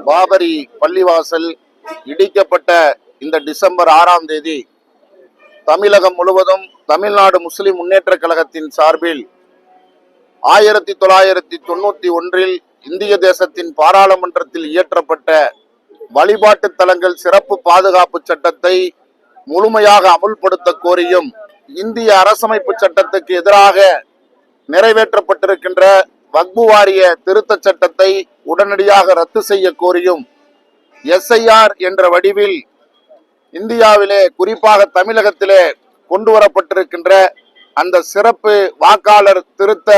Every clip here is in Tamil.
பாபரி பள்ளிவாசல் இடிக்கப்பட்ட இந்த டிசம்பர் 6ஆம் தேதி தமிழகம் முழுவதும் தமிழ்நாடு முஸ்லிம் முன்னேற்ற கழகத்தின் சார்பில் 1991 இந்திய தேசத்தின் பாராளுமன்றத்தில் இயற்றப்பட்ட வழிபாட்டு தலங்கள் சிறப்பு பாதுகாப்பு சட்டத்தை முழுமையாக அமுல்படுத்த கோரியும், இந்திய அரசமைப்பு சட்டத்துக்கு எதிராக நிறைவேற்றப்பட்டிருக்கின்ற வக்பு வாரிய திருத்த சட்டத்தை உடனடியாக ரத்து செய்ய கோரியும், SIR என்ற வடிவில் இந்தியாவிலே குறிப்பாக தமிழகத்திலே கொண்டு வரப்பட்டிருக்கின்ற அந்த சிறப்பு வாக்காளர் திருத்த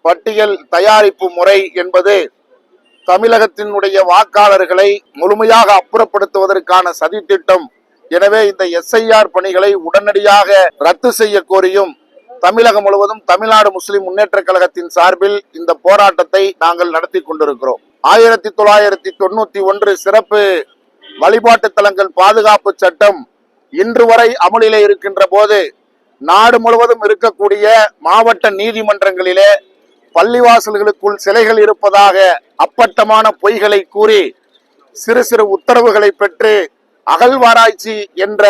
பட்டியல் தயாரிப்பு முறை என்பது தமிழகத்தினுடைய வாக்காளர்களை முழுமையாக அப்புறப்படுத்துவதற்கான சதித்திட்டம். எனவே இந்த SIR பணிகளை உடனடியாக ரத்து செய்ய கோரியும் தமிழகம் முழுவதும் தமிழ்நாடு முஸ்லிம் முன்னேற்ற கழகத்தின் சார்பில் இந்த போராட்டத்தை நாங்கள் நடத்தி கொண்டிருக்கிறோம். 1991 சிறப்பு வழிபாட்டு தலங்கள் பாதுகாப்பு சட்டம் இன்று வரை அமலிலே இருக்கின்ற போது நாடு முழுவதும் இருக்கக்கூடிய மாவட்ட நீதிமன்றங்களிலே பள்ளிவாசல்களுக்குள் சிலைகள் இருப்பதாக அப்பட்டமான பொய்களை கூறி சிறு சிறு உத்தரவுகளை பெற்று அகழ்வாராய்ச்சி என்ற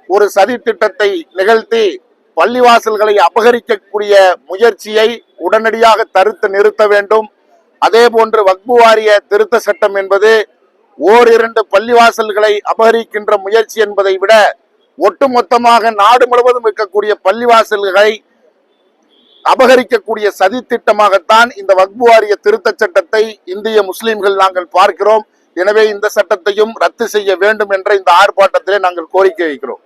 ஒரு சதி திட்டத்தை நிகழ்த்தி பள்ளிவாசல்களை அபகரிக்கக்கூடிய முயற்சியை உடனடியாக தடுத்து நிறுத்த வேண்டும். அதே போன்று வக்பு வாரிய திருத்த சட்டம் என்பது ஓரிரண்டு பள்ளிவாசல்களை அபகரிக்கின்ற முயற்சி என்பதை விட ஒட்டுமொத்தமாக நாடு முழுவதும் இருக்கக்கூடிய பள்ளிவாசல்களை அபகரிக்கக்கூடிய சதி திட்டமாகத்தான் இந்த வக்பு வாரிய திருத்த சட்டத்தை இந்திய முஸ்லிம்கள் நாங்கள் பார்க்கிறோம். எனவே இந்த சட்டத்தையும் ரத்து செய்ய வேண்டும் என்ற இந்த ஆர்ப்பாட்டத்திலே நாங்கள் கோரிக்கை வைக்கிறோம்.